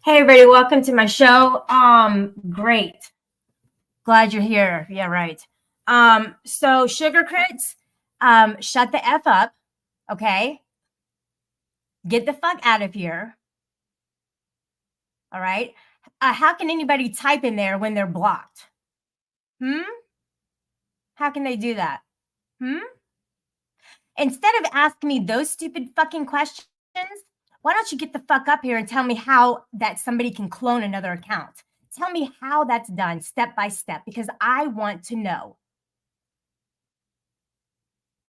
Hey everybody, welcome to my show. Great. Glad you're here. Yeah, right. So sugar crits, shut the F up, okay? Get the fuck out of here. All right. How can anybody type in there when they're blocked? Hmm? How can they do that? Hmm? Instead of asking me those stupid fucking questions, why don't you get the fuck up here and tell me how that somebody can clone another account? Tell me how that's done step by step because I want to know.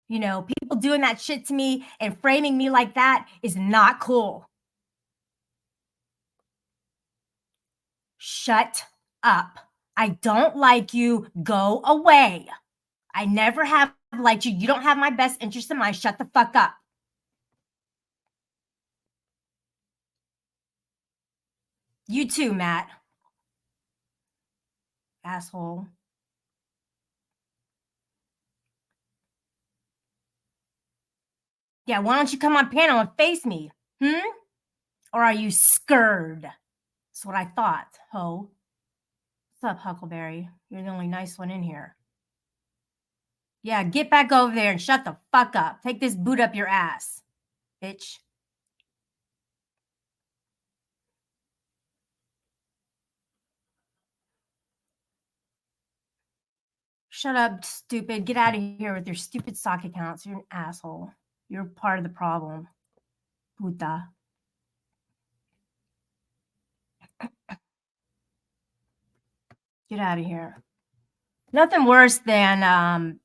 You know, people doing that shit to me and framing me like that is not cool. Shut up. I don't like you. Go away. I never have liked you. You don't have my best interest in mind. Shut the fuck up. You too, Matt. Asshole. Yeah, why don't you come on panel and face me? Or are you scared? That's what I thought, ho. What's up, Huckleberry? You're the only nice one in here. Yeah, get back over there and shut the fuck up. Take this boot up your ass, bitch. Shut up, stupid. Get out of here with your stupid sock accounts. You're an asshole. You're part of the problem. Puta. Get out of here. Nothing worse than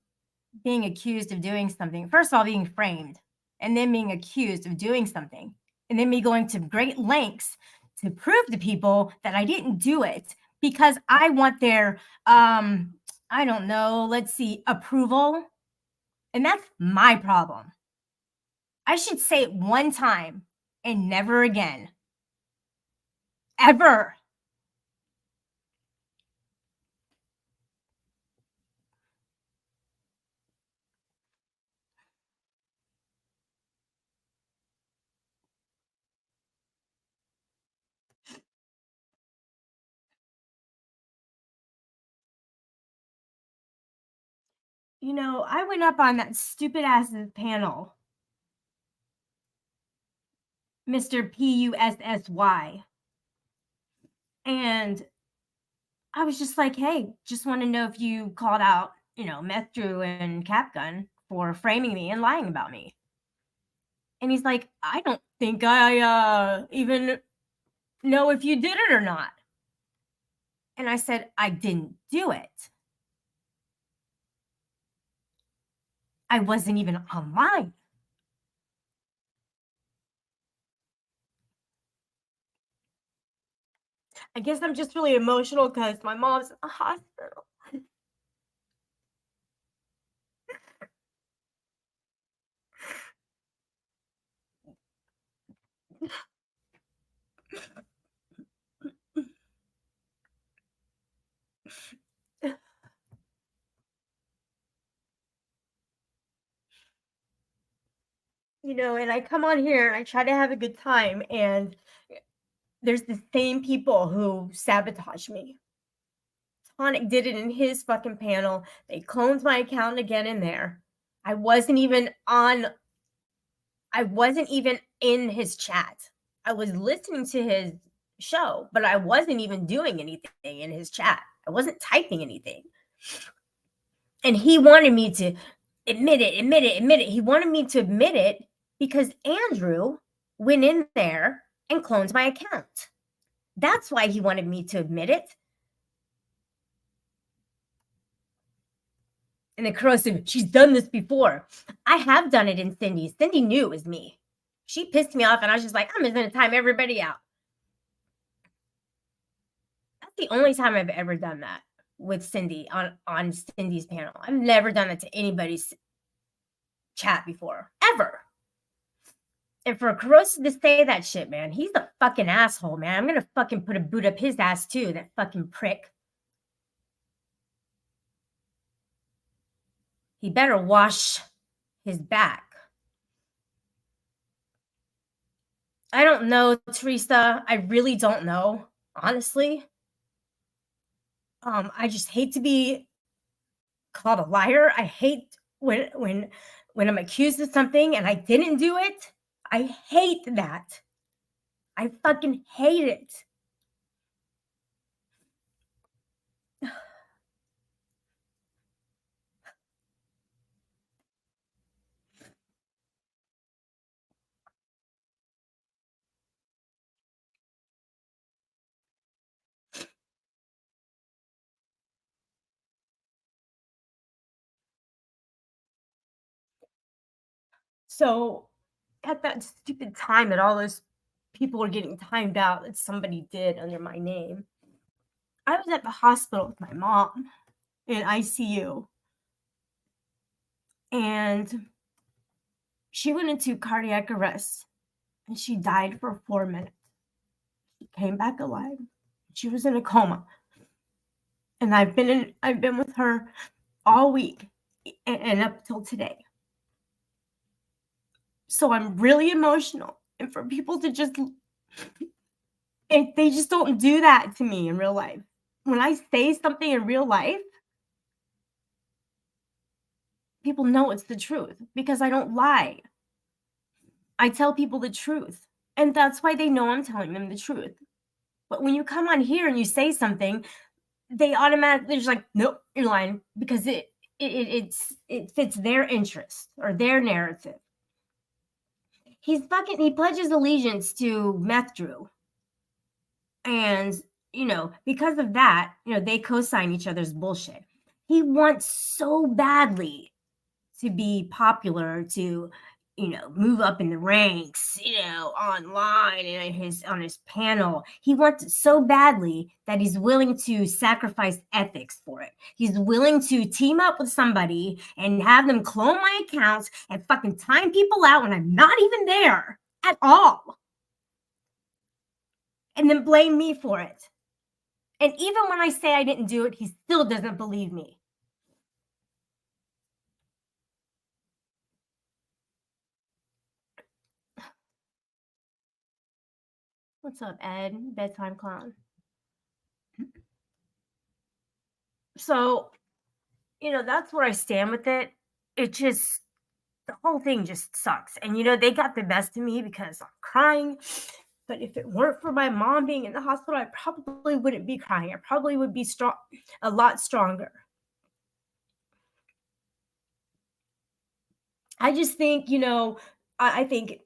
being accused of doing something. First of all, being framed, and then being accused of doing something, and then me going to great lengths to prove to people that I didn't do it because I want their, I don't know, let's see, approval. And that's my problem. I should say it one time and never again. Ever. You know, I went up on that stupid ass panel, Mr. Pussy, and I was just like, "Hey, just want to know if you called out, Meth Drew and Capgun for framing me and lying about me." And he's like, "I don't think I even know if you did it or not." And I said, "I didn't do it. I wasn't even online." I guess I'm just really emotional because my mom's in the hospital. And I come on here and I try to have a good time, and there's the same people who sabotage me. Tonic did it in his fucking panel. They cloned my account again in there. I wasn't even on, I wasn't even in his chat. I was listening to his show, but I wasn't even doing anything in his chat. I wasn't typing anything. And he wanted me to admit it. He wanted me to admit it because Andrew went in there and cloned my account. That's why he wanted me to admit it. And the corrosive, she's done this before. I have done it in Cindy. Cindy knew it was me. She pissed me off, and I was just like, I'm just going to time everybody out. That's the only time I've ever done that with Cindy on Cindy's panel. I've never done that to anybody's chat before, ever. And for Corrosive to say that shit, man, he's a fucking asshole, man. I'm going to fucking put a boot up his ass, too, that fucking prick. He better wash his back. I don't know, Teresa. I really don't know, honestly. I just hate to be called a liar. I hate when I'm accused of something and I didn't do it. I hate that. I fucking hate it. So at that stupid time that all those people were getting timed out that somebody did under my name, I was at the hospital with my mom in ICU, and she went into cardiac arrest and she died for 4 minutes. She came back alive. She was in a coma, and I've been with her all week and up till today. So I'm really emotional, and for people to just if they just don't do that to me in real life. When I say something in real life, people know it's the truth because I don't lie. I tell people the truth, and that's why they know I'm telling them the truth. But when you come on here and you say something, they automatically just like, nope, you're lying because it fits their interest or their narrative. He pledges allegiance to Meth Drew, and because of that, they co-sign each other's bullshit. He wants so badly to be popular, to move up in the ranks, online and on his panel. He wants it so badly that he's willing to sacrifice ethics for it. He's willing to team up with somebody and have them clone my accounts and fucking time people out when I'm not even there at all, and then blame me for it. And even when I say I didn't do it, he still doesn't believe me. What's up, Ed? Bedtime clown. So, that's where I stand with it. It just, the whole thing just sucks. And, they got the best of me because I'm crying. But if it weren't for my mom being in the hospital, I probably wouldn't be crying. I probably would be strong, a lot stronger. I just think, I think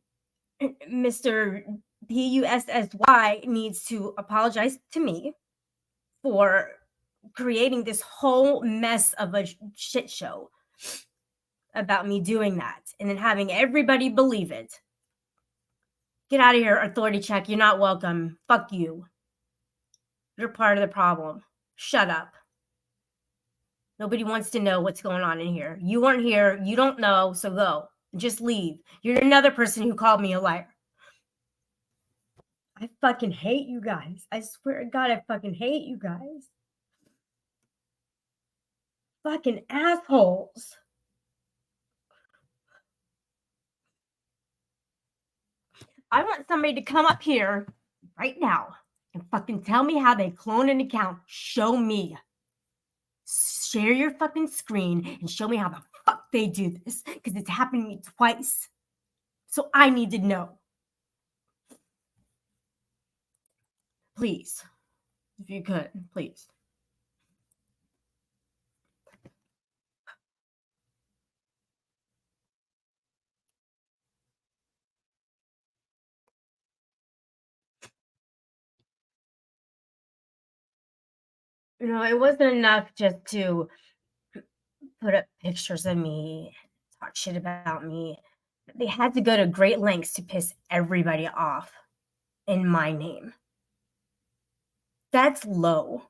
Mr. PUSSY needs to apologize to me for creating this whole mess of a shit show about me doing that and then having everybody believe it. Get out of here, authority check. You're not welcome. Fuck you. You're part of the problem. Shut up. Nobody wants to know what's going on in here. You weren't here. You don't know, so go. Just leave. You're another person who called me a liar. I fucking hate you guys. I swear to God, I fucking hate you guys. Fucking assholes. I want somebody to come up here right now and fucking tell me how they clone an account. Show me. Share your fucking screen and show me how the fuck they do this, because it's happened to me twice. So I need to know. Please. If you could, please. It wasn't enough just to put up pictures of me, talk shit about me. They had to go to great lengths to piss everybody off in my name. That's low.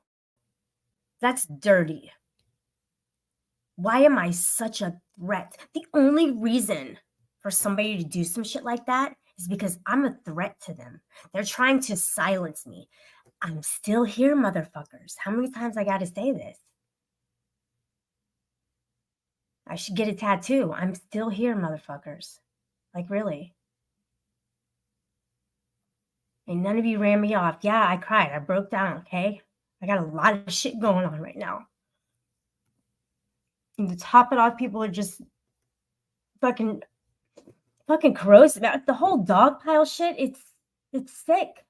That's dirty. Why am I such a threat? The only reason for somebody to do some shit like that is because I'm a threat to them. They're trying to silence me. I'm still here, motherfuckers. How many times I gotta say this? I should get a tattoo. I'm still here, motherfuckers. Like, really. and none of you ran me off. Yeah, I cried. I broke down, okay? I got a lot of shit going on right now. And to top it off, people are just fucking corrosive. The whole dog pile shit, it's sick.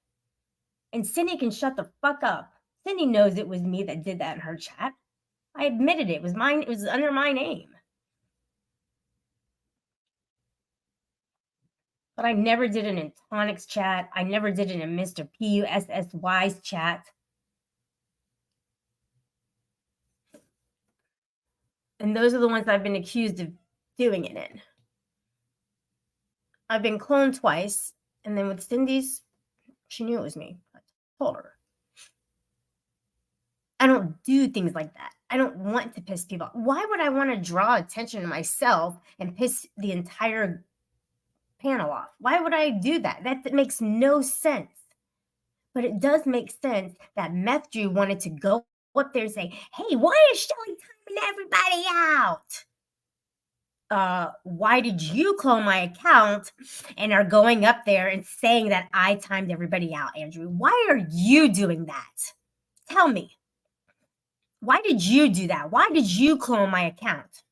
And Cindy can shut the fuck up. Cindy knows it was me that did that in her chat. I admitted it. It was mine. It was under my name. But I never did it in Tonic's chat. I never did it in Mr. PUSSY's chat. And those are the ones I've been accused of doing it in. I've been cloned twice. And then with Cindy's, she knew it was me. I told her. I don't do things like that. I don't want to piss people off. Why would I want to draw attention to myself and piss the entire panel off? Why would I do that? That makes no sense. But it does make sense that Meth Drew wanted to go up there and say, hey, why is Shelly timing everybody out? Why did you clone my account and are going up there and saying that I timed everybody out, Andrew? Why are you doing that? Tell me. Why did you do that? Why did you clone my account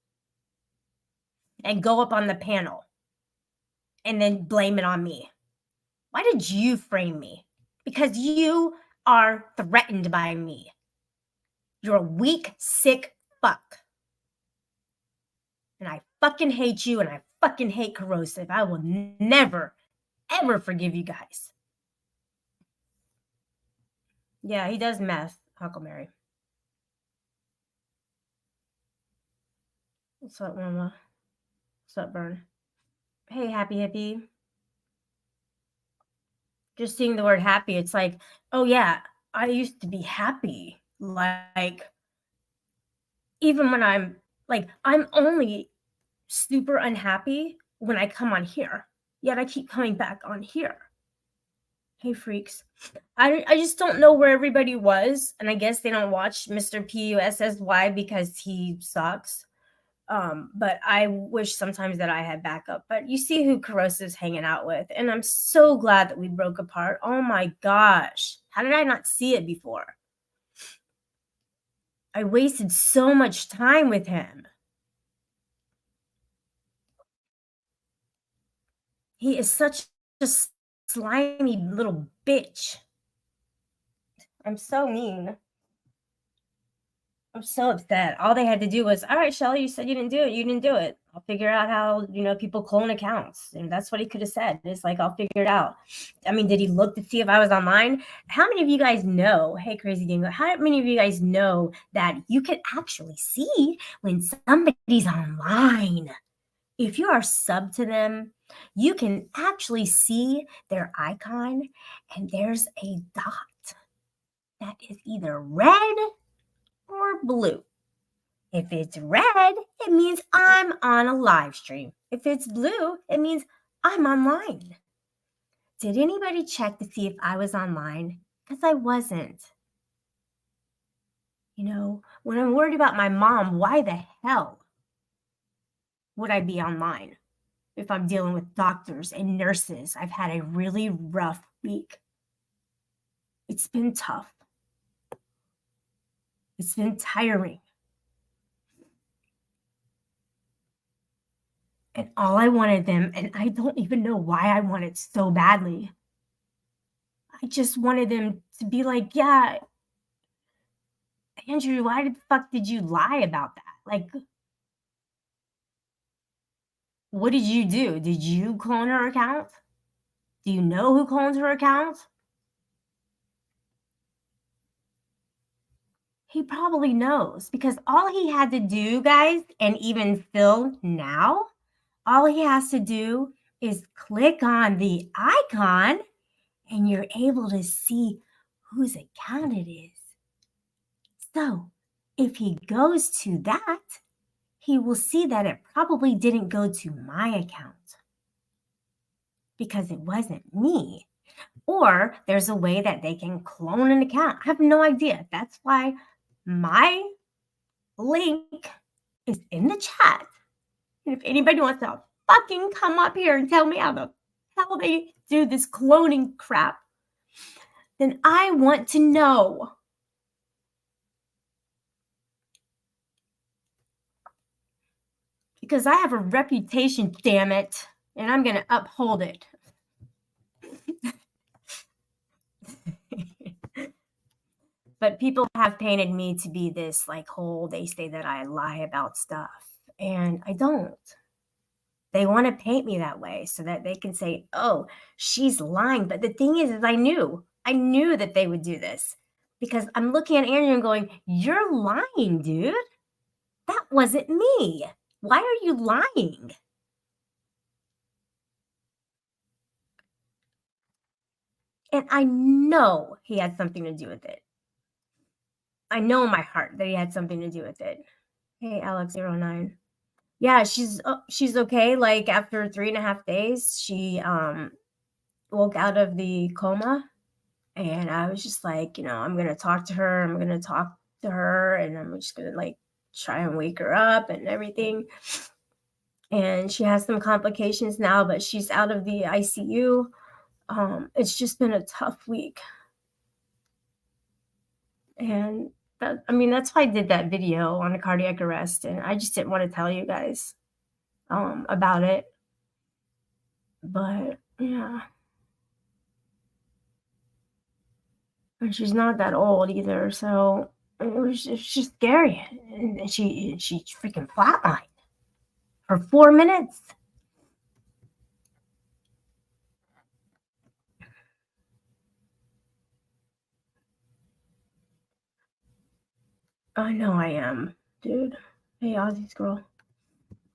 and go up on the panel and then blame it on me? Why did you frame me? Because you are threatened by me. You're a weak, sick fuck. And I fucking hate you and I fucking hate Corrosive. I will never, ever forgive you guys. Yeah, he does meth, Huckleberry. What's up, Mama? What's up, Burn? Hey, Happy Hippie. Just seeing the word happy, it's like, oh yeah, I used to be happy. Like, even when I'm only super unhappy when I come on here. Yet I keep coming back on here. Hey, freaks. I just don't know where everybody was. And I guess they don't watch Mr. PUSSY because he sucks. But I wish sometimes that I had backup. But you see who Corrosive's hanging out with. And I'm so glad that we broke apart. Oh my gosh. How did I not see it before? I wasted so much time with him. He is such a slimy little bitch. I'm so mean. I'm so upset. All they had to do was, all right, Shelly, you said you didn't do it. You didn't do it. I'll figure out how, people clone accounts. And that's what he could have said. It's like, I'll figure it out. I mean, did he look to see if I was online? How many of you guys know, hey, Crazy Dingo, how many of you guys know that you can actually see when somebody's online? If you are sub to them, you can actually see their icon and there's a dot that is either red or blue. If it's red, it means I'm on a live stream. If it's blue, it means I'm online. Did anybody check to see if I was online? Because I wasn't. When I'm worried about my mom, why the hell would I be online if I'm dealing with doctors and nurses? I've had a really rough week. It's been tough. It's been tiring. And all I wanted them, and I don't even know why I wanted so badly. I just wanted them to be like, yeah, Andrew, why the fuck did you lie about that? Like, what did you do? Did you clone her account? Do you know who clones her account? He probably knows because all he had to do, guys, and even Phil now, all he has to do is click on the icon and you're able to see whose account it is. So if he goes to that, he will see that it probably didn't go to my account because it wasn't me. Or there's a way that they can clone an account. I have no idea. That's why my link is in the chat. And if anybody wants to fucking come up here and tell me how the hell they do this cloning crap, then I want to know. Because I have a reputation, damn it, and I'm going to uphold it. But people have painted me to be this like whole, they say that I lie about stuff, and I don't. They want to paint me that way so that they can say, oh, she's lying. But the thing is I knew that they would do this because I'm looking at Andrew and going, you're lying, dude. That wasn't me. Why are you lying? And I know he had something to do with it. I know in my heart that he had something to do with it. Hey, Alex09. Yeah, she's okay. Like after 3.5 days, she woke out of the coma, and I was just like, I'm gonna talk to her. I'm gonna talk to her, and I'm just gonna like try and wake her up and everything. And she has some complications now, but she's out of the ICU. It's just been a tough week, and that's why I did that video on the cardiac arrest, and I just didn't want to tell you guys about it. But yeah, and she's not that old either, so it's just scary. And she freaking flatlined for 4 minutes. I know I am, dude. Hey, Ozzy's girl.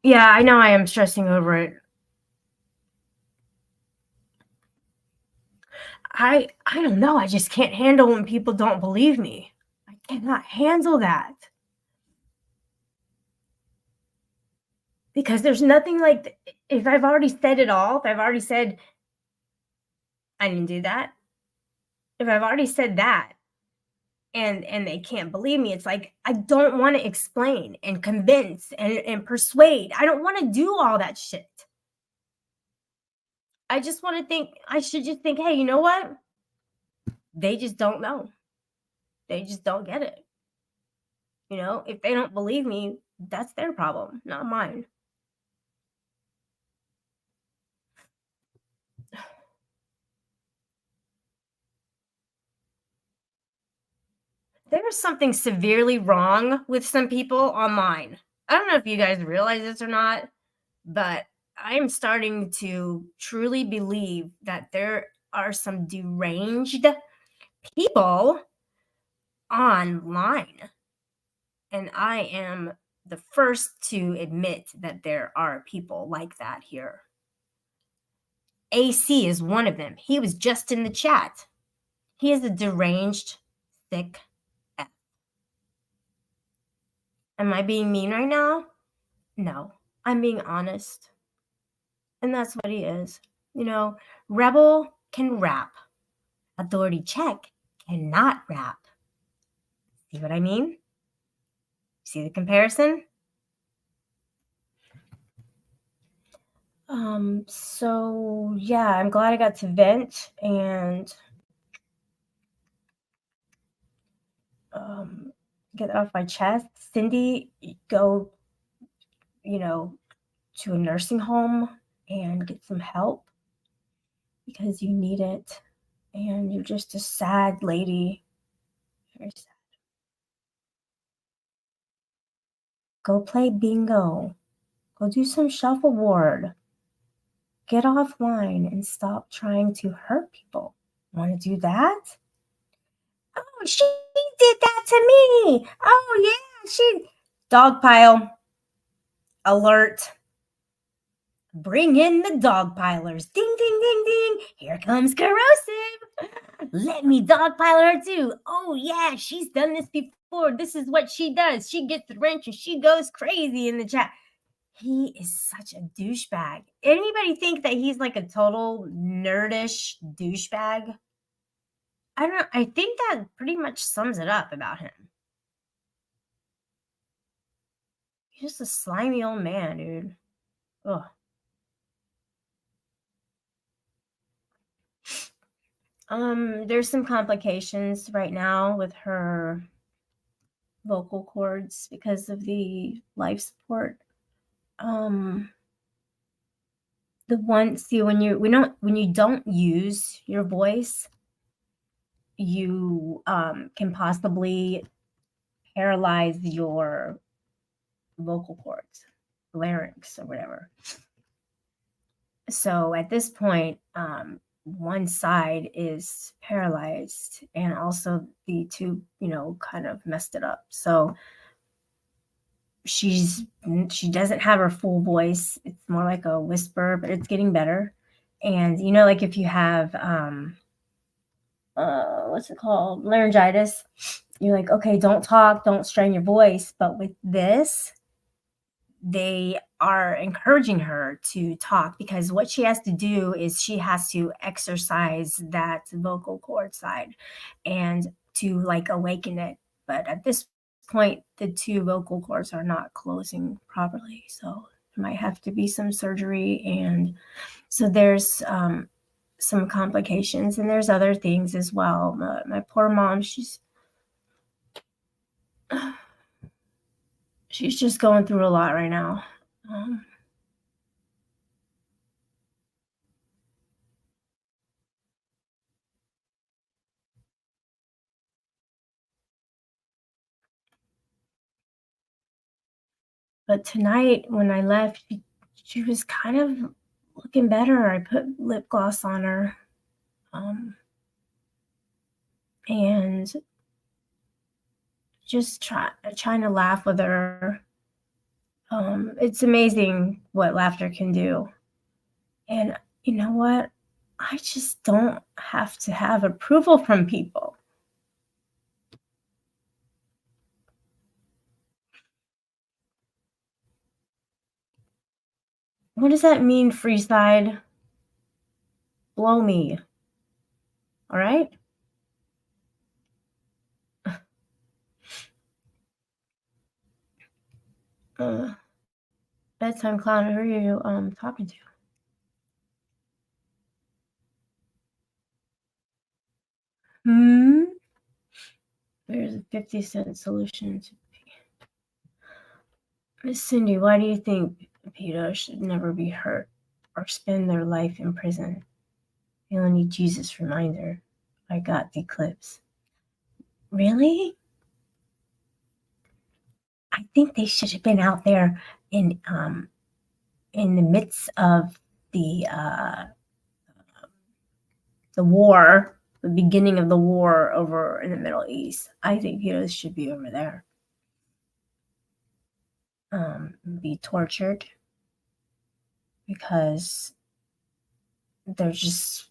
Yeah, I know I am stressing over it. I don't know. I just can't handle when people don't believe me. I cannot handle that. Because there's nothing like, if I've already said it all, if I've already said I didn't do that, if I've already said that, and they can't believe me, it's like I don't want to explain and convince and persuade. I don't want to do all that shit. I just want to think, I should just think, hey, you know what? They just don't know. They just don't get it. If they don't believe me, that's their problem, not mine. There's something severely wrong with some people online. I don't know if you guys realize this or not, but I'm starting to truly believe that there are some deranged people online. And I am the first to admit that there are people like that here. AC is one of them. He was just in the chat. He is a deranged, sick F. Am I being mean right now? No, I'm being honest. And that's what he is. Rebel can rap. Authority check cannot rap. See what I mean? See the comparison? So yeah, I'm glad I got to vent and get it off my chest. Cindy, go, to a nursing home and get some help because you need it. And you're just a sad lady. Very sad. Go play bingo. Go do some shuffleboard. Get offline and stop trying to hurt people. Want to do that? Oh, she did that to me. Oh, yeah, she. Dog pile. Alert. Bring in the dog pilers. Ding, ding, ding, ding. Here comes corrosive. Let me dogpile her too. Oh, yeah, she's done this before. This is what she does. She gets the wrench and she goes crazy in the chat. He is such a douchebag. Anybody think that he's like a total nerdish douchebag? I don't know. I think that pretty much sums it up about him. He's just a slimy old man, dude. Ugh. There's some complications right now with her vocal cords because of the life support. Um, the one see when you don't use your voice, you can possibly paralyze your vocal cords, larynx, or whatever. So at this point, one side is paralyzed, and also the tube, kind of messed it up. So she's she doesn't have her full voice. It's more like a whisper, but it's getting better. And like if you have what's it called, laryngitis, you're like, okay, don't talk, don't strain your voice. But with this, they are encouraging her to talk, because what she has to do is she has to exercise that vocal cord side and to like awaken it. But at this point, the two vocal cords are not closing properly. So there might have to be some surgery. And so there's some complications, and there's other things as well. My poor mom, she's just going through a lot right now. Um, But tonight when I left, she was kind of looking better. I put lip gloss on her, um, and just trying to laugh with her. It's amazing what laughter can do. And you know what? I just don't have to have approval from people. What does that mean, Freeside? Blow me. All right? Uh, bedtime clown, who are you talking to? Hmm? There's a 50-cent solution to Miss Cindy, why do you think PETA should never be hurt or spend their life in prison? They only need Jesus' reminder. I got the clips. Really? I think they should have been out there in the midst of the war, the beginning of the war over in the Middle East. I think PETA should be over there. Be tortured, because they're just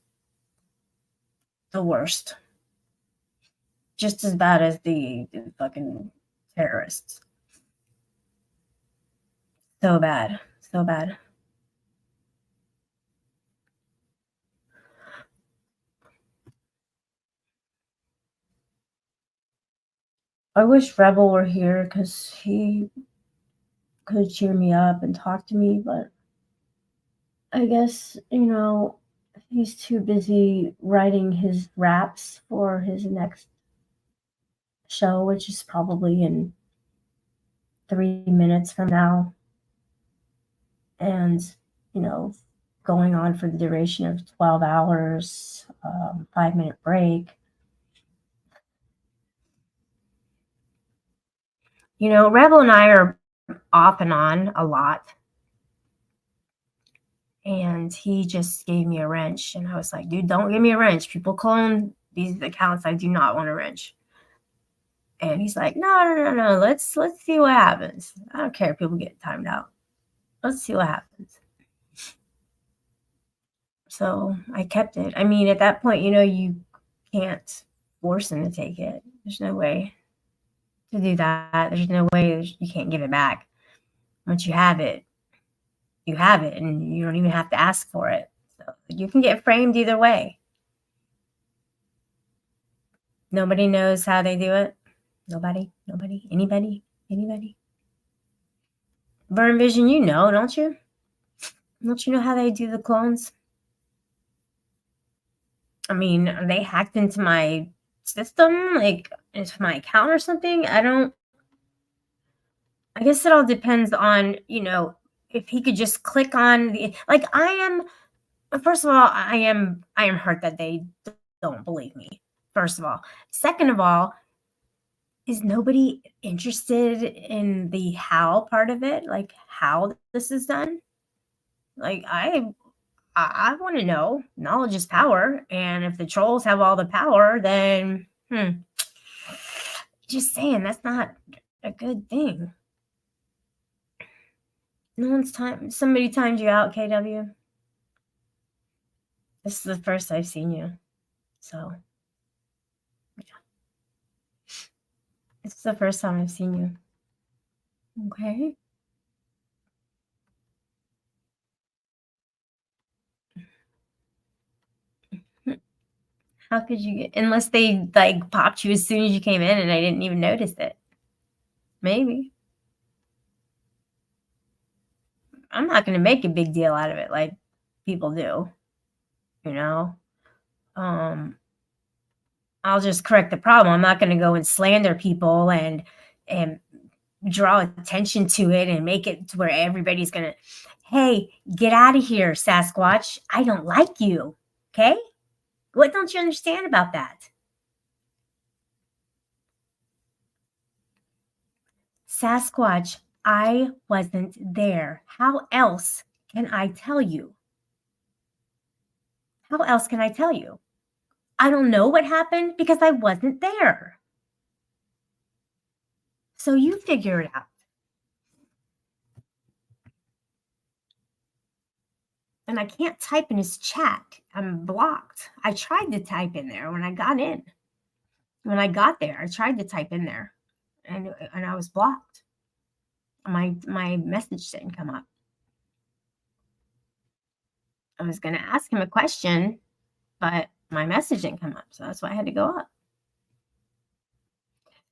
the worst. Just as bad as the fucking terrorists. So bad. So bad. I wish Rebel were here because he could cheer me up and talk to me, but I guess, he's too busy writing his raps for his next show, which is probably in 3 minutes from now. And, you know, going on for the duration of 12 hours, 5-minute break. Rebel and I are off and on a lot. And he just gave me a wrench. And I was like, dude, don't give me a wrench. People clone these accounts. I do not want a wrench. And he's like, no. Let's see what happens. I don't care if people get timed out. Let's see what happens. So I kept it. I mean, at that point, you can't force him to take it. There's no way to do that. There's no way you can't give it back. Once you have it, and you don't even have to ask for it. So you can get framed either way. Nobody knows how they do it. Nobody, anybody. Burn Vision, don't you? Don't you know how they do the clones? I mean, they hacked into my system, like, into my account or something? I guess it all depends on, if he could just click on the like, first of all, I am hurt that they don't believe me, first of all. Second of all, is nobody interested in the how part of it? Like, how this is done? Like, I wanna know. Knowledge is power, and if the trolls have all the power, then, just saying, that's not a good thing. No one's time somebody timed you out, KW. This is the first I've seen you, so, yeah. This is the first time I've seen you. Okay. How could you get unless they, like, popped you as soon as you came in and I didn't even notice it. Maybe. I'm not gonna make a big deal out of it like people do, you know? Um, I'll just correct the problem. I'm not gonna go and slander people and draw attention to it and make it to where everybody's gonna, "Hey, get out of here, Sasquatch. I don't like you." Okay? What don't you understand about that? Sasquatch, I wasn't there. How else can I tell you? How else can I tell you? I don't know what happened because I wasn't there. So you figure it out. And I can't type in his chat. I'm blocked. I tried to type in there when I got in. When I got there, I tried to type in there and I was blocked. My message didn't come up. I was going to ask him a question, but my message didn't come up. So that's why I had to go up.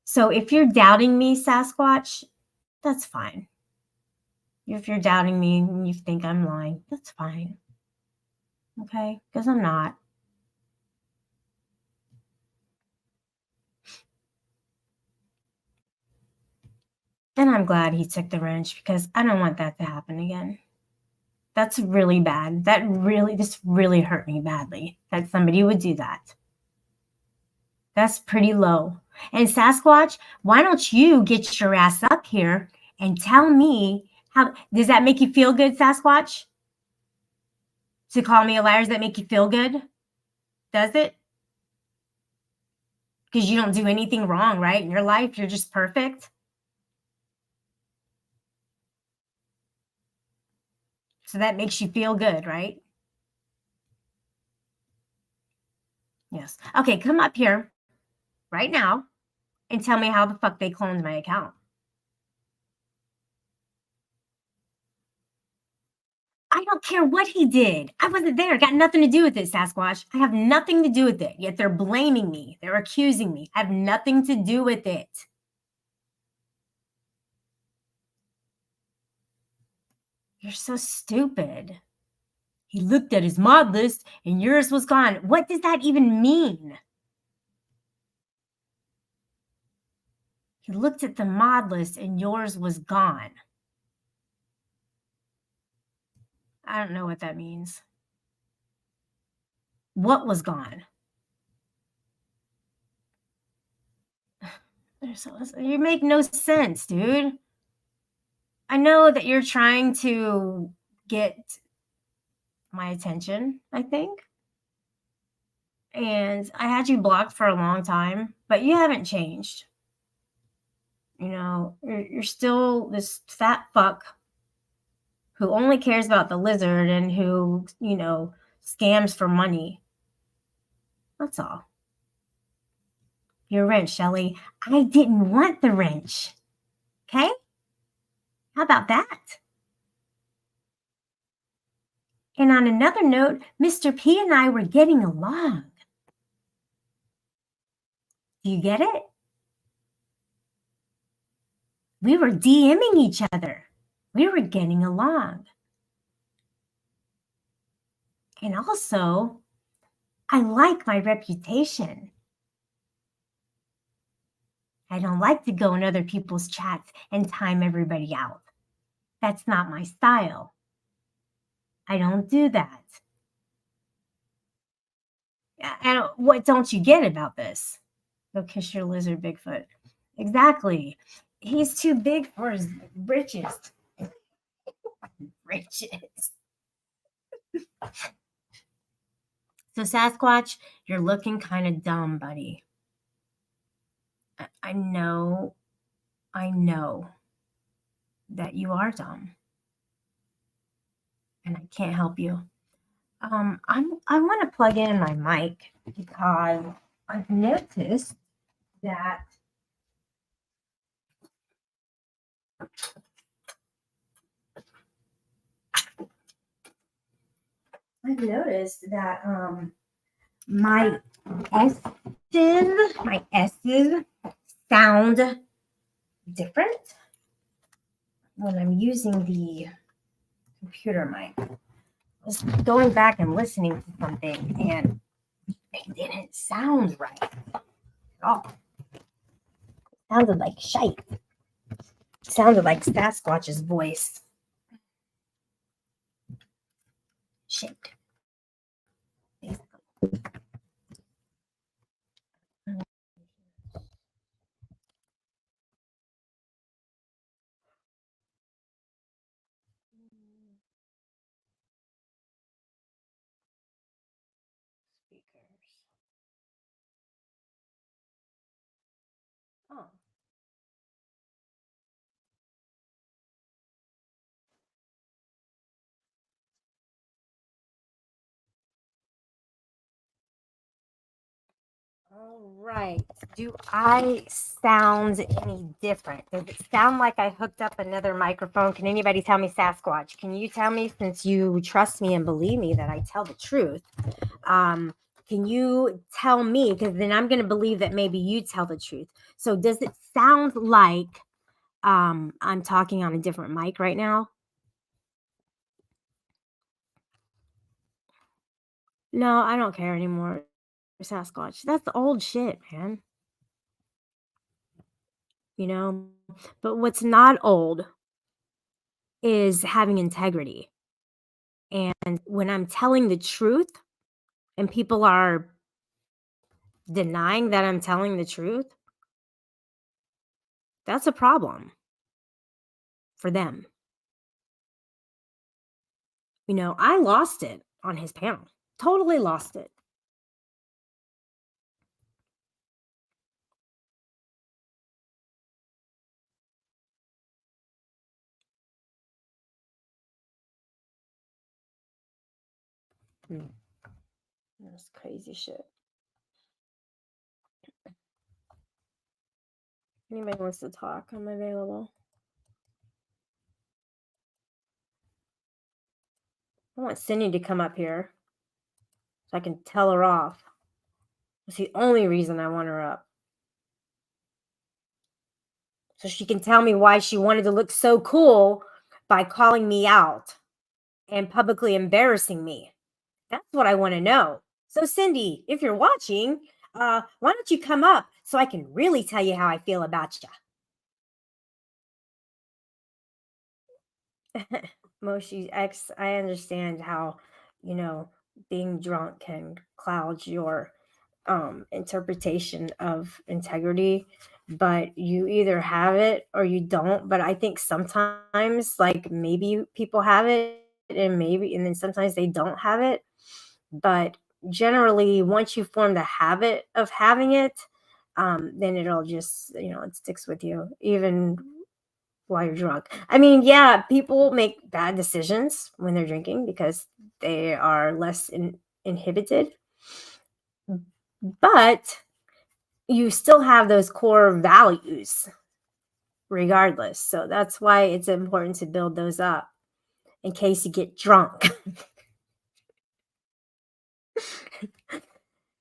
So if you're doubting me, Sasquatch, that's fine. If you're doubting me and you think I'm lying, that's fine. Okay? Because I'm not. And I'm glad he took the wrench because I don't want that to happen again. That's really bad. This really hurt me badly that somebody would do that. That's pretty low. And Sasquatch, why don't you get your ass up here and tell me how does that make you feel good, Sasquatch? To call me a liar, does that make you feel good? Does it? Because you don't do anything wrong, right? In your life, you're just perfect. So that makes you feel good, right? Yes. Okay, come up here right now and tell me how the fuck they cloned my account. I don't care what he did. I wasn't there. Got nothing to do with it, Sasquatch. I have nothing to do with it. Yet they're blaming me. They're accusing me. I have nothing to do with it. You're so stupid. He looked at his mod list and yours was gone. What does that even mean? He looked at the mod list and yours was gone. I don't know what that means. What was gone? You make no sense, dude. I know that you're trying to get my attention, I think. And I had you blocked for a long time, but you haven't changed. You're still this fat fuck who only cares about the lizard and who, scams for money. That's all. Your wrench, Shelly. I didn't want the wrench. Okay? How about that? And on another note, Mr. P and I were getting along. Do you get it? We were DMing each other. We were getting along. And also, I like my reputation. I don't like to go in other people's chats and time everybody out. That's not my style. I don't do that. And what don't you get about this? Go kiss your lizard, Bigfoot. Exactly. He's too big for his britches. Britches. So, Sasquatch, you're looking kind of dumb, buddy. I know that you are dumb, and I can't help you. I want to plug in my mic because I've noticed that my S's sound different when I'm using the computer mic. I was going back and listening to something, and it didn't sound right at all. It sounded like shite. It sounded like Sasquatch's voice. Shit. Basically. Speakers. Oh. All right. Do I sound any different? Does it sound like I hooked up another microphone? Can anybody tell me, Sasquatch? Can you tell me, since you trust me and believe me that I tell the truth? Can you tell me? Because then I'm going to believe that maybe you tell the truth. So does it sound like I'm talking on a different mic right now? No, I don't care anymore, Sasquatch. That's old shit, man. You know, but what's not old is having integrity. And when I'm telling the truth and people are denying that I'm telling the truth, that's a problem for them. You know, I lost it on his panel. Totally lost it. That's crazy shit. Anybody wants to talk, I'm available. I want Cindy to come up here so I can tell her off. That's the only reason I want her up. So she can tell me why she wanted to look so cool by calling me out and publicly embarrassing me. That's what I want to know. So, Cindy, if you're watching, why don't you come up so I can really tell you how I feel about you? Moshi X, I understand how, you know, being drunk can cloud your interpretation of integrity, but you either have it or you don't. But I think sometimes, like, maybe people have it and then sometimes they don't have it. But generally, once you form the habit of having it, then it'll just, it sticks with you even while you're drunk. I mean, yeah, people make bad decisions when they're drinking because they are less inhibited, but you still have those core values regardless. So that's why it's important to build those up in case you get drunk.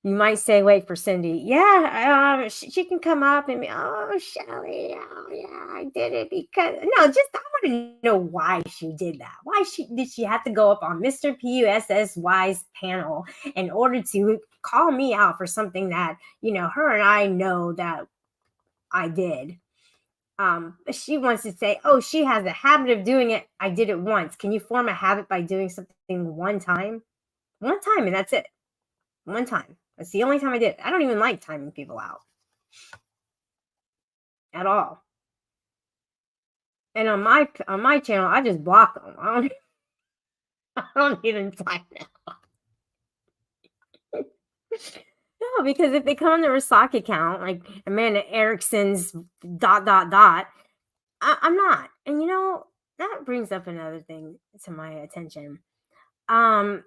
You might say, wait for Cindy. Yeah, she can come up and be, oh, Shelly, oh, yeah, I did it because, no, just, I want to know why she did that. Why did she have to go up on Mr. PUSSY's panel in order to call me out for something that, her and I know that I did. But she wants to say, oh, she has a habit of doing it. I did it once. Can you form a habit by doing something one time? One time, and that's it. One time. That's the only time I did it. I don't even like timing people out at all. And on my channel, I just block them. I don't even time them. No, because if they come on the Rasaki account, like Amanda Erickson's dot dot dot, I'm not. And that brings up another thing to my attention. Um,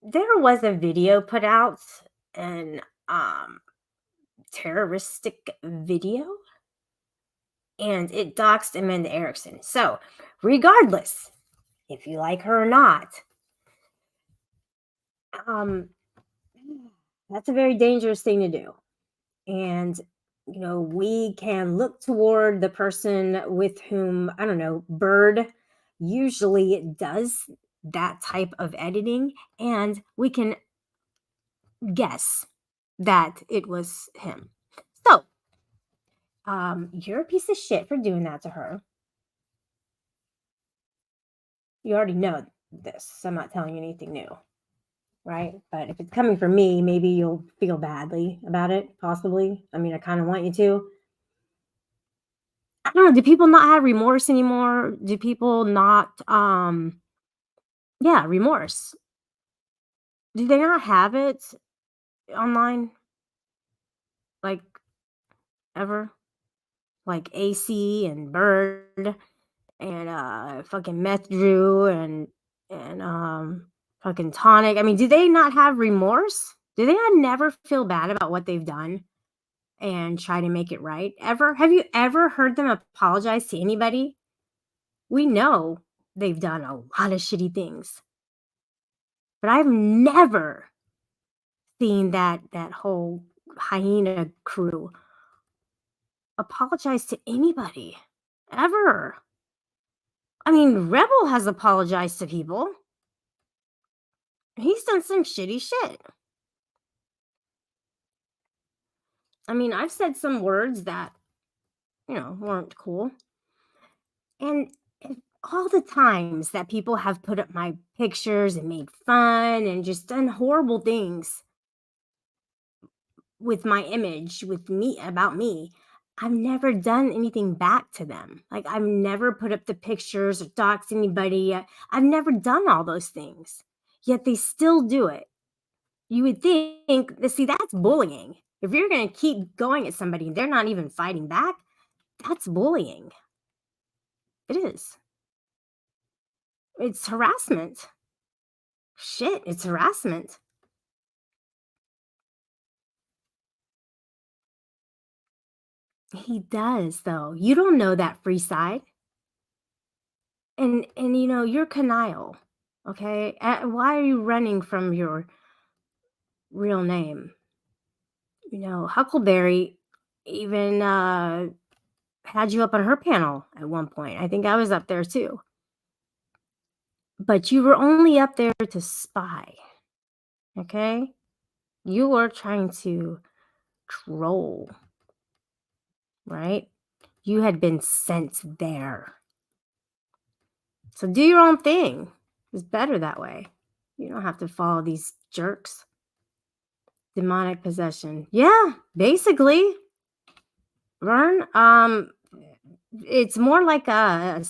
there was a video put out, an terroristic video, and it doxed Amanda Erickson. So, regardless if you like her or not, um, that's a very dangerous thing to do. And we can look toward the person with whom, I don't know, Bird usually does that type of editing, and we can guess that it was him. So, you're a piece of shit for doing that to her. You already know this, so I'm not telling you anything new, right? But if it's coming from me, maybe you'll feel badly about it, possibly. I mean, I kind of want you to. I don't know. Do people not have remorse anymore? Do people not, yeah, remorse? Do they not have it online, like ever? Like AC and Bird and fucking Meth Drew and fucking Tonic. I mean, do they not have remorse? Do they not never feel bad about what they've done and try to make it right? Ever? Have you ever heard them apologize to anybody? We know they've done a lot of shitty things, but I've never seen that whole hyena crew apologize to anybody ever. I mean, Rebel has apologized to people. He's done some shitty shit. I mean, I've said some words that, weren't cool. And all the times that people have put up my pictures and made fun and just done horrible things with my image, with me, about me, I've never done anything back to them. Like, I've never put up the pictures or doxed anybody. I've never done all those things. Yet they still do it. You would think, see, that's bullying. If you're going to keep going at somebody and they're not even fighting back, that's bullying. It is. It's harassment. Shit, it's harassment. He does, though. You don't know that free side. And you're Kanile, okay? Why are you running from your real name? Huckleberry even had you up on her panel at one point. I think I was up there too. But you were only up there to spy, okay? You were trying to troll, right? You had been sent there. So do your own thing. It's better that way. You don't have to follow these jerks. Demonic possession. Yeah, basically. Vern, it's more like a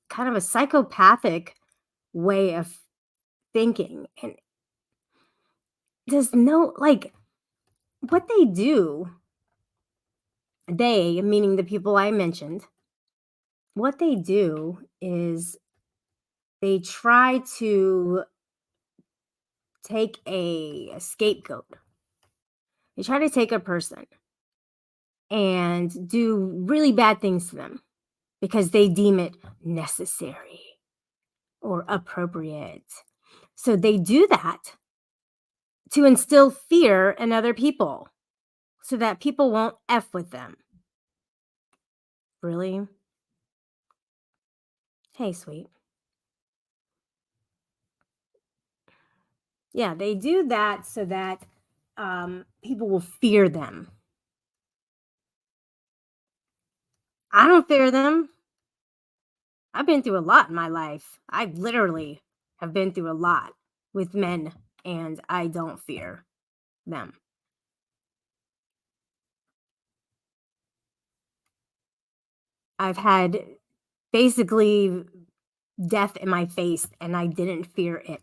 kind of a psychopathic way of thinking. And there's no, like, what they do, they, meaning the people I mentioned, what they do is they try to take a scapegoat. They try to take a person and do really bad things to them because they deem it necessary or appropriate. So they do that to instill fear in other people so that people won't F with them. Really? Hey, sweet. Yeah, they do that so that people will fear them. I don't fear them. I've been through a lot in my life. I literally have been through a lot with men, and I don't fear them. I've had basically death in my face, and I didn't fear it.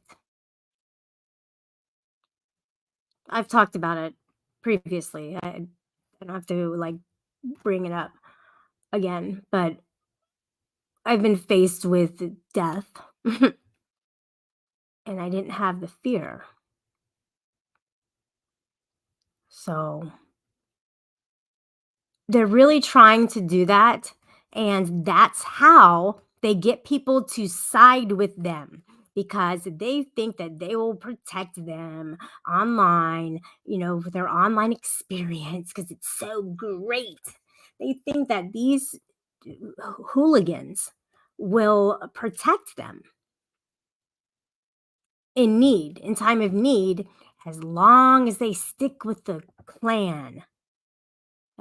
I've talked about it previously. I don't have to like bring it up again, but I've been faced with death and I didn't have the fear. So they're really trying to do that. And that's how they get people to side with them because they think that they will protect them online, with their online experience because it's so great. They think that these hooligans will protect them in time of need, as long as they stick with the clan,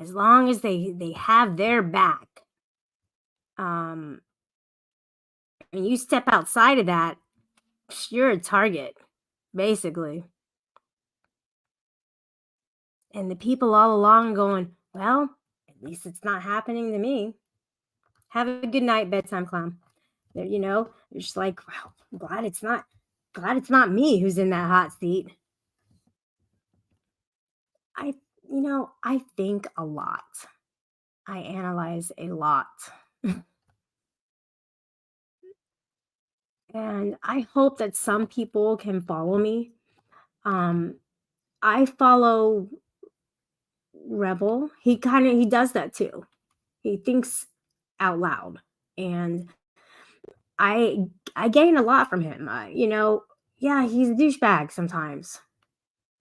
as long as they have their back. Um, and you step outside of that, you're a target, basically. And the people all along going, well, at least it's not happening to me. Have a good night, bedtime clown. You're just like, wow, I'm glad it's not me who's in that hot seat. I, I think a lot. I analyze a lot. And I hope that some people can follow me. Um, I follow Rebel. He does that too. He thinks out loud, and I I gain a lot from him. Yeah, he's a douchebag sometimes.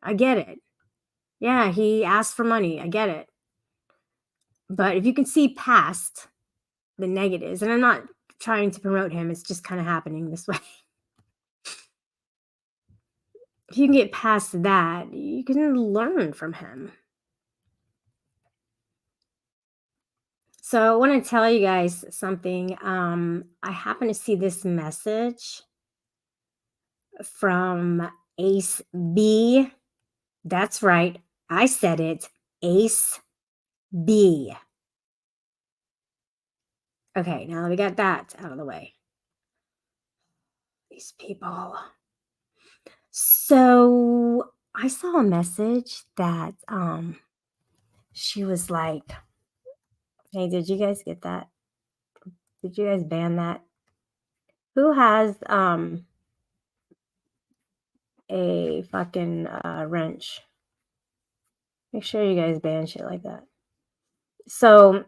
I get it. Yeah, he asks for money. I get it. But if you can see past the negatives, and I'm not trying to promote him, it's just kind of happening this way. If you can get past that, you can learn from him. So I want to tell you guys something. I happen to see this message from Ace B. That's right. I said it. Ace B. Okay, now that we got that out of the way. These people. So I saw a message that she was like, hey, did you guys get that? Did you guys ban that? Who has a fucking wrench? Make sure you guys ban shit like that. So,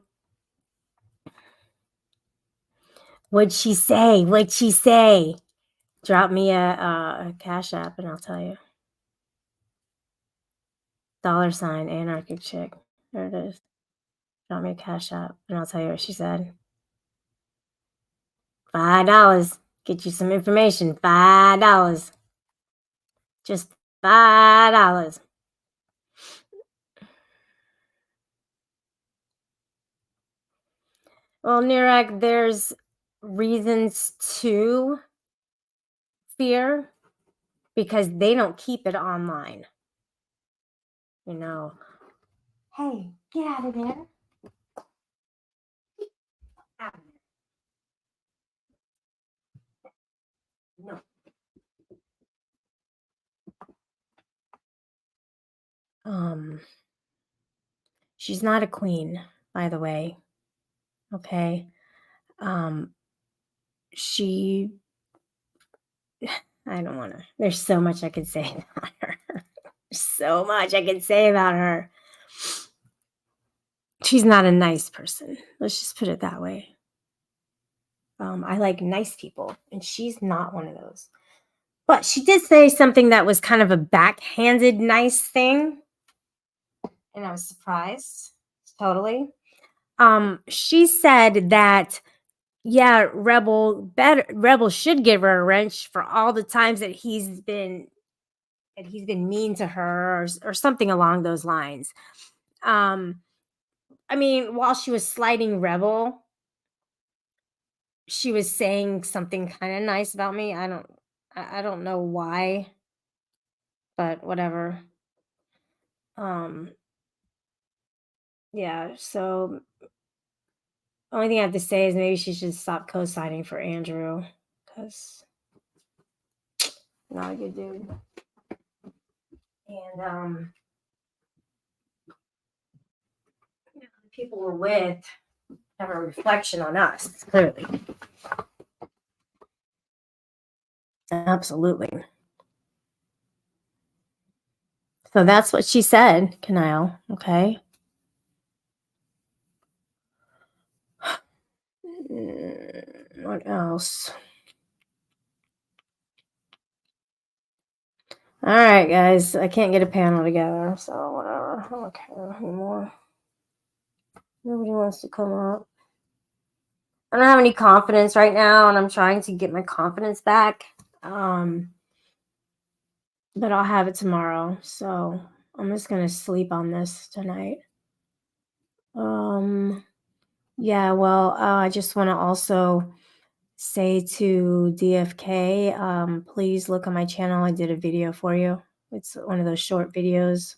what'd she say? What'd she say? Drop me a Cash App and I'll tell you. $ anarchic chick. There it is. Drop me a Cash App and I'll tell you what she said. $5. Get you some information. $5. Just $5. Well, Nirek, there's reasons to fear because they don't keep it online. Hey, get out of there. Out of there. No. She's not a queen, by the way. Okay. She I don't want to. There's so much I could say about her. So much I could say about her. She's not a nice person. Let's just put it that way. I like nice people, and she's not one of those. But she did say something that was kind of a backhanded nice thing, and I was surprised, totally. She said that, yeah, Rebel should give her a wrench for all the times that he's been mean to her, or something along those lines. Um, I mean, while she was slighting Rebel, she was saying something kind of nice about me. I don't know why, but whatever. Um, yeah, so only thing I have to say is maybe she should stop co-signing for Andrew, because not a good dude. And the people we're with have a reflection on us, clearly. Absolutely. So that's what she said, Kanile. Okay. What else? All right, guys. I can't get a panel together, so whatever. I don't care anymore. Nobody wants to come up. I don't have any confidence right now, and I'm trying to get my confidence back. But I'll have it tomorrow. So I'm just gonna sleep on this tonight. Yeah. Well, I just want to also say to DFK, please look on my channel. I did a video for you. It's one of those short videos,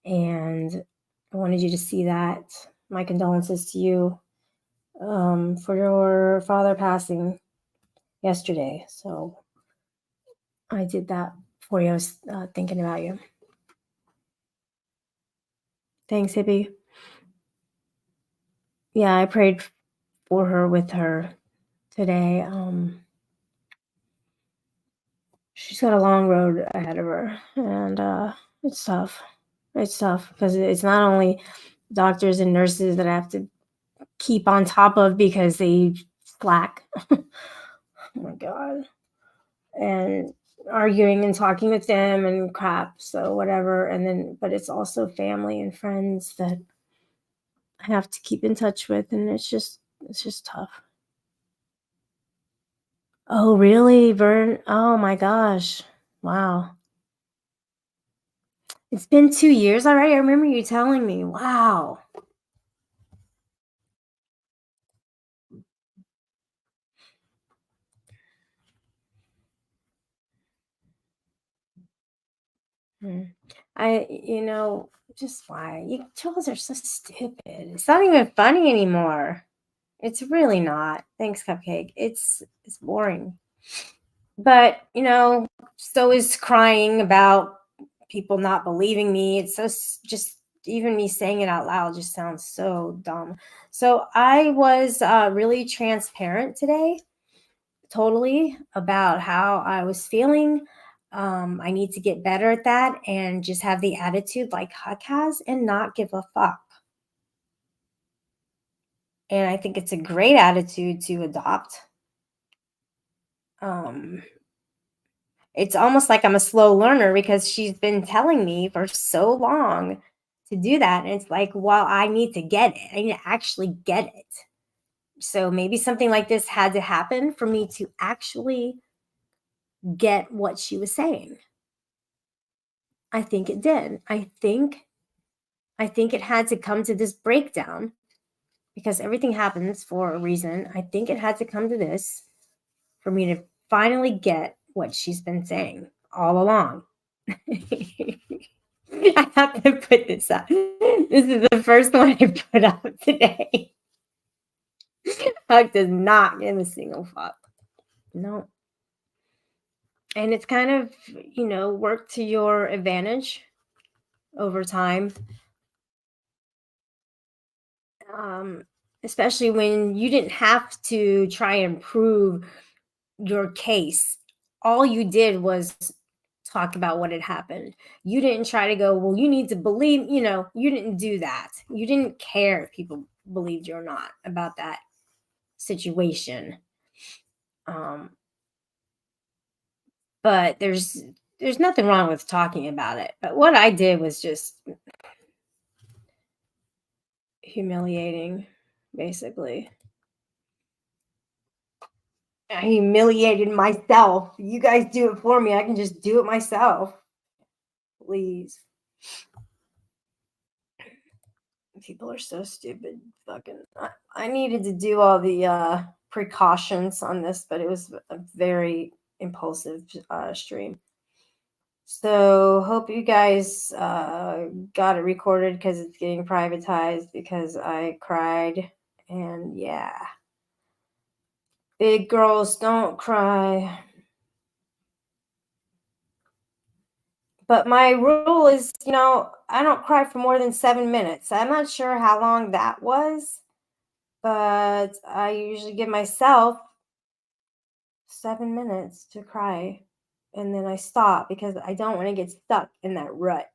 and I wanted you to see that. My condolences to you for your father passing yesterday. So I did that for you. I was thinking about you. Thanks, Hippie. Yeah, I prayed for her with her today. She's got a long road ahead of her, and it's tough. It's tough because it's not only doctors and nurses that I have to keep on top of because they slack. Oh my god. And arguing and talking with them and crap, so whatever. And then, but it's also family and friends that I have to keep in touch with, and it's just tough. Oh, really, Vern? Oh my gosh. Wow. It's been 2 years already? I remember you telling me. Wow. Hmm. Just why? You trolls are so stupid. It's not even funny anymore. It's really not. Thanks, Cupcake. It's boring. But, so is crying about people not believing me. It's just even me saying it out loud just sounds so dumb. So I was really transparent today, totally, about how I was feeling. I need to get better at that and just have the attitude like Huck has and not give a fuck. And I think it's a great attitude to adopt. Um, it's almost like I'm a slow learner because she's been telling me for so long to do that. And it's like, well, I need to get it. I need to actually get it. So maybe something like this had to happen for me to actually get what she was saying. I think it did. I think it had to come to this breakdown because everything happens for a reason. I think it had to come to this for me to finally get what she's been saying all along. I have to put this up. This is the first one I put up today. Huck does not give a single fuck. No. And it's kind of, worked to your advantage over time. Um, Especially when you didn't have to try and prove your case. All you did was talk about what had happened. You didn't try to go, well, you need to believe, you didn't do that. You didn't care if people believed you or not about that situation. Um, But there's nothing wrong with talking about it. But what I did was just humiliating, basically. I humiliated myself. You guys do it for me. I can just do it myself. Please. People are so stupid. Fucking. I needed to do all the precautions on this, but it was a very impulsive stream. So hope you guys got it recorded because it's getting privatized because I cried. And yeah. Big girls don't cry. But my rule is, I don't cry for more than 7 minutes. I'm not sure how long that was, but I usually give myself 7 minutes to cry. And then I stop because I don't want to get stuck in that rut.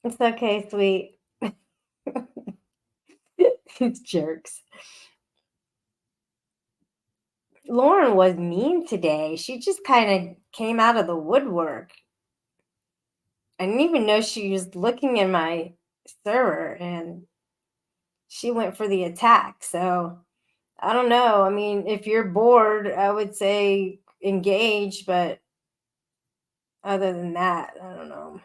It's okay, sweet. It's jerks. Lauren was mean today. She just kind of came out of the woodwork. I didn't even know she was looking in my server and she went for the attack. So I don't know. I mean, if you're bored, I would say engage, but other than that, I don't know.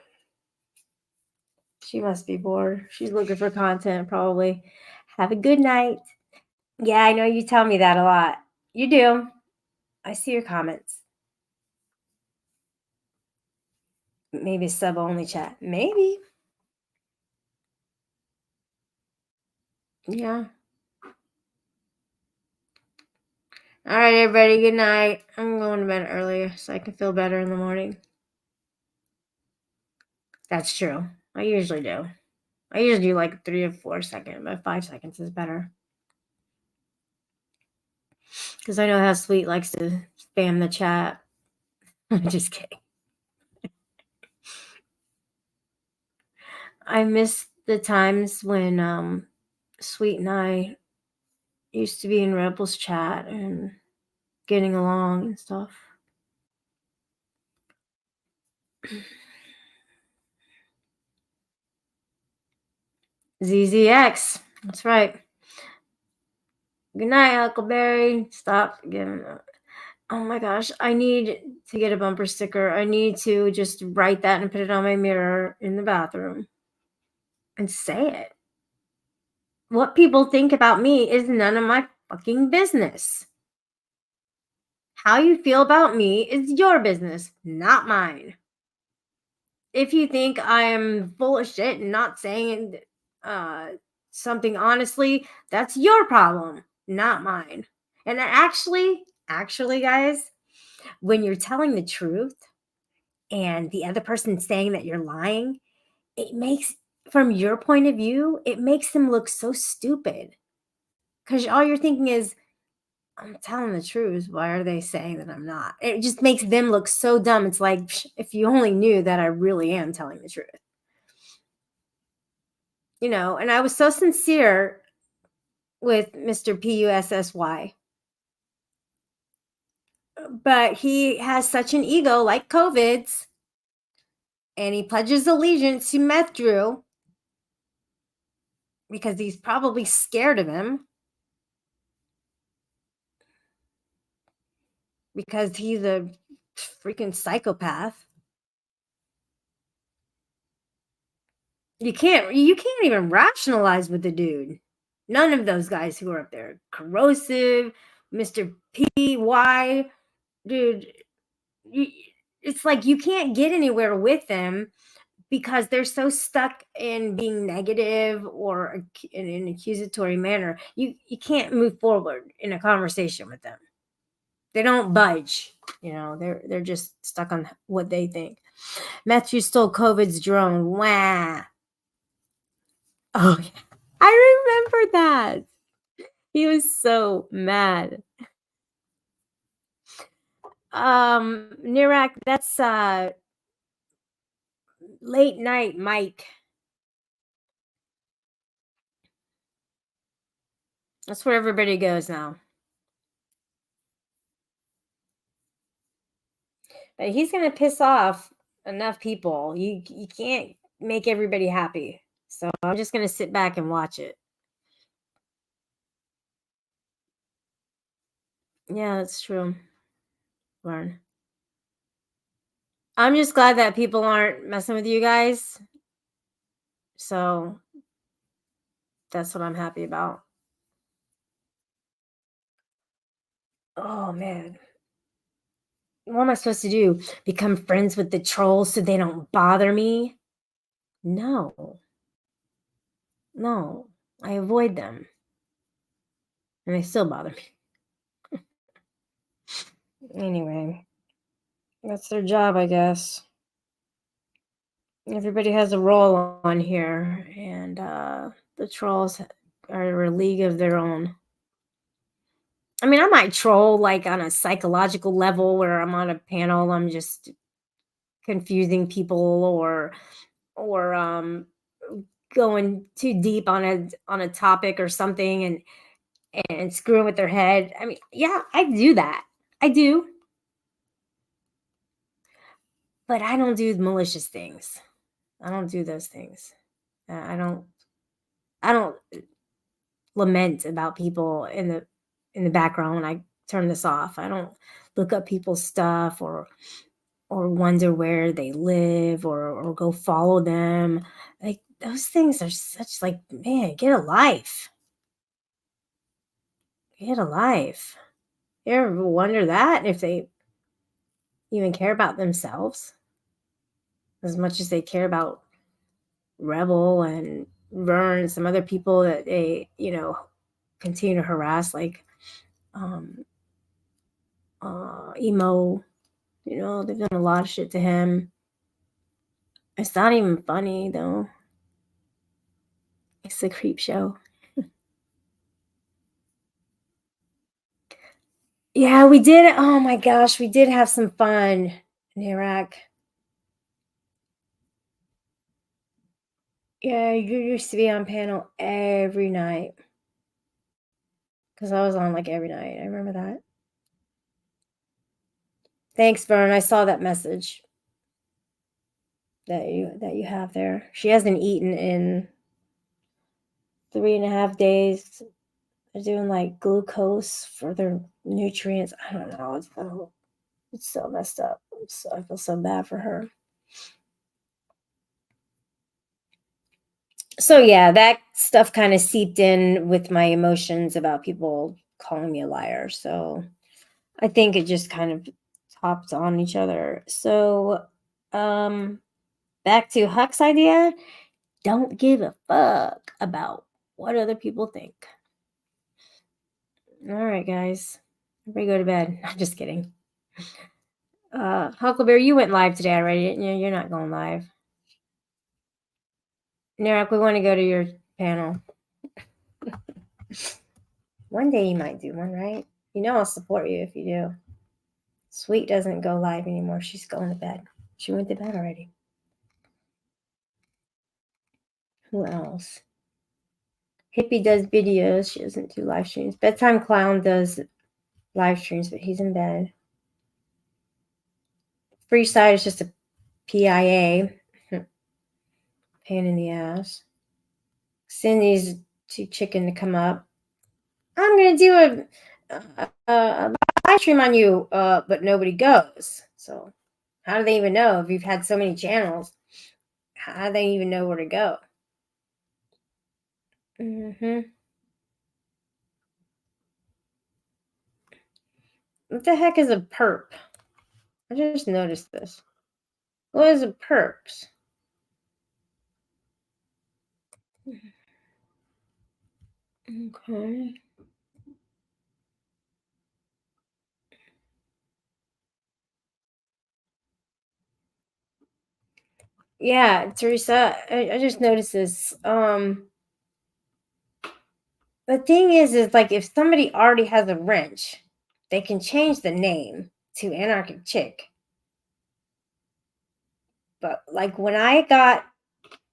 She must be bored. She's looking for content, probably. Have a good night. Yeah, I know you tell me that a lot. You do. I see your comments. Maybe sub only chat. Maybe. Yeah. All right, everybody. Good night. I'm going to bed earlier so I can feel better in the morning. That's true. I usually do. I usually do like 3 or 4 seconds, but 5 seconds is better. Because I know how Sweet likes to spam the chat. I'm just kidding. I miss the times when Sweet and I used to be in Rebels chat and getting along and stuff. ZZX. That's right. Good night, Huckleberry. Stop giving up. Oh my gosh. I need to get a bumper sticker. I need to just write that and put it on my mirror in the bathroom and say it. What people think about me is none of my fucking business. How you feel about me is your business, not mine. If you think I am full of shit and not saying something honestly, that's your problem, not mine. And actually, guys, when you're telling the truth and the other person's saying that you're lying, it makes, from your point of view, it makes them look so stupid. Because all you're thinking is, I'm telling the truth. Why are they saying that I'm not? It just makes them look so dumb. It's like, if you only knew that I really am telling the truth. And I was so sincere with Mr. Pussy. But he has such an ego like COVID's, and he pledges allegiance to Meth Drew because he's probably scared of him because he's a freaking psychopath. You can't even rationalize with the dude. None of those guys who are up there. Corrosive, Mr. PY, dude, it's like you can't get anywhere with them because they're so stuck in being negative or in an accusatory manner. You can't move forward in a conversation with them. They don't budge. They're just stuck on what they think. Matthew stole COVID's drone. Wah. Oh, yeah. I remember that. He was so mad. Nirak, that's late night Mike. That's where everybody goes now. But he's gonna piss off enough people. You can't make everybody happy. So I'm just gonna sit back and watch it. Yeah, that's true. Learn. I'm just glad that people aren't messing with you guys. So that's what I'm happy about. Oh man. What am I supposed to do? Become friends with the trolls so they don't bother me? No. No. I avoid them. And they still bother me. Anyway, that's their job, I guess. Everybody has a role on here, and the trolls are a league of their own. I mean, I might troll like on a psychological level where I'm on a panel, I'm just confusing people or going too deep on a topic or something and screwing with their head. I mean, yeah, I do that. I do. But I don't do malicious things. I don't do those things. I don't lament about people in the background when I turn this off. I don't look up people's stuff or wonder where they live or go follow them. Like those things are such like, man, get a life. Get a life. You ever wonder that if they even care about themselves as much as they care about Rebel and Vern and some other people that they, continue to harass, like um emo. They've done a lot of shit to him. It's not even funny though. It's a creep show. Yeah, we did. Oh my gosh, we did have some fun in Iraq. Yeah, you used to be on panel every night because I was on like every night. I remember that. Thanks, Vern. I saw that message that you have there. She hasn't eaten in 3.5 days. They're doing like glucose for their nutrients. I don't know. It's so messed up. I feel so bad for her. So yeah, that stuff kind of seeped in with my emotions about people calling me a liar. So I think it just kind of topped on each other. So back to Huck's idea. Don't give a fuck about what other people think. All right, guys. Everybody go to bed. I'm just kidding. Huckleberry, you went live today already, didn't you? You're not going live. Narek, we want to go to your panel. One day you might do one, right? I'll support you if you do. Sweet doesn't go live anymore. She's going to bed. She went to bed already. Who else? Hippie does videos. She doesn't do live streams. Bedtime Clown does live streams, but he's in bed. Freeside is just a PIA. Pain in the ass. Cindy's too chicken to come up. I'm going to do a live stream on you, but nobody goes. So how do they even know if you've had so many channels? How do they even know where to go? What the heck is a perp? I just noticed this. What is a perps? Okay. Yeah, Teresa, I just noticed this. The thing is like if somebody already has a wrench, they can change the name to Anarchic Chick. But like when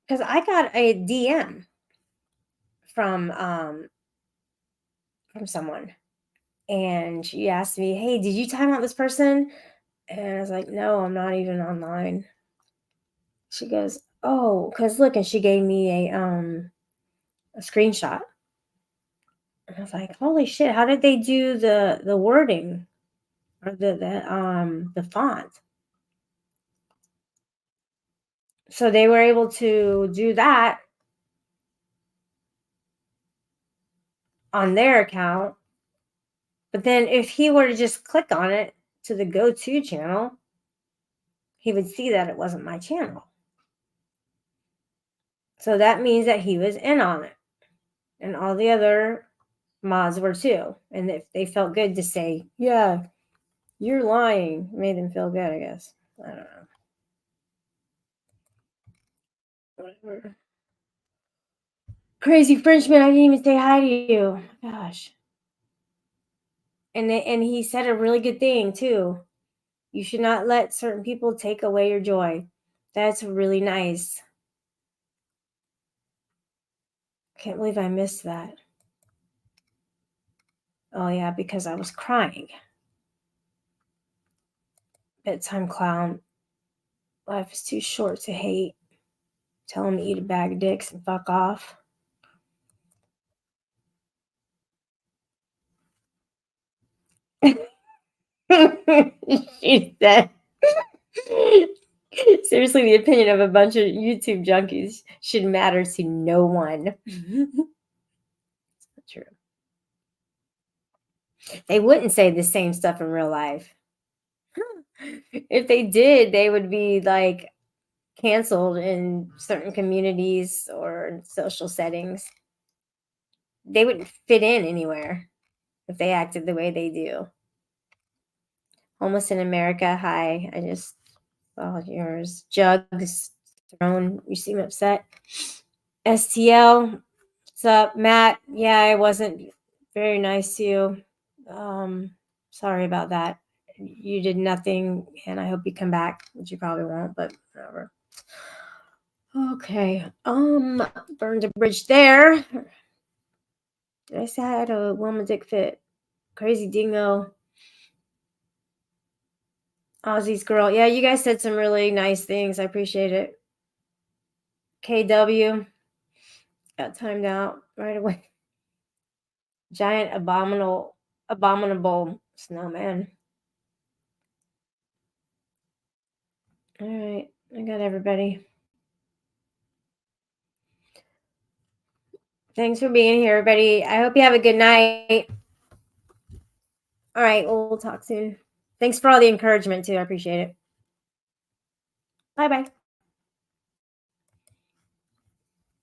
because I got a DM from someone, and she asked me, "Hey, did you time out this person?" And I was like, no, I'm not even online. She goes, oh, because look, and she gave me a screenshot. And I was like, holy shit, how did they do the wording or the font? So they were able to do that on their account. But then if he were to just click on it to the go-to channel, he would see that it wasn't my channel. So that means that he was in on it. And all the other mods were too. And if they felt good to say, yeah, you're lying, it made them feel good, I guess. I don't know. Whatever. Crazy Frenchman, I didn't even say hi to you. Gosh. And he said a really good thing too. You should not let certain people take away your joy. That's really nice. Can't believe I missed that. Oh yeah, because I was crying. Bedtime clown. Life is too short to hate. Tell him to eat a bag of dicks and fuck off. She said. Seriously, the opinion of a bunch of YouTube junkies should matter to no one. True. They wouldn't say the same stuff in real life. If they did, they would be like canceled in certain communities or social settings. They wouldn't fit in anywhere if they acted the way they do. Homeless in America, hi. I just saw yours. Jugs thrown. You seem upset. STL, what's up, Matt? Yeah, I wasn't very nice to you. Sorry about that. You did nothing, and I hope you come back, which you probably won't, but whatever. Okay. Burned a bridge there. Did I say I had a woman dick fit? Crazy dingo. Aussie's girl. Yeah, you guys said some really nice things. I appreciate it. KW. Got timed out right away. Giant abominable snowman. All right. I got everybody. Thanks for being here, everybody. I hope you have a good night. All right. We'll talk soon. Thanks for all the encouragement, too. I appreciate it. Bye-bye.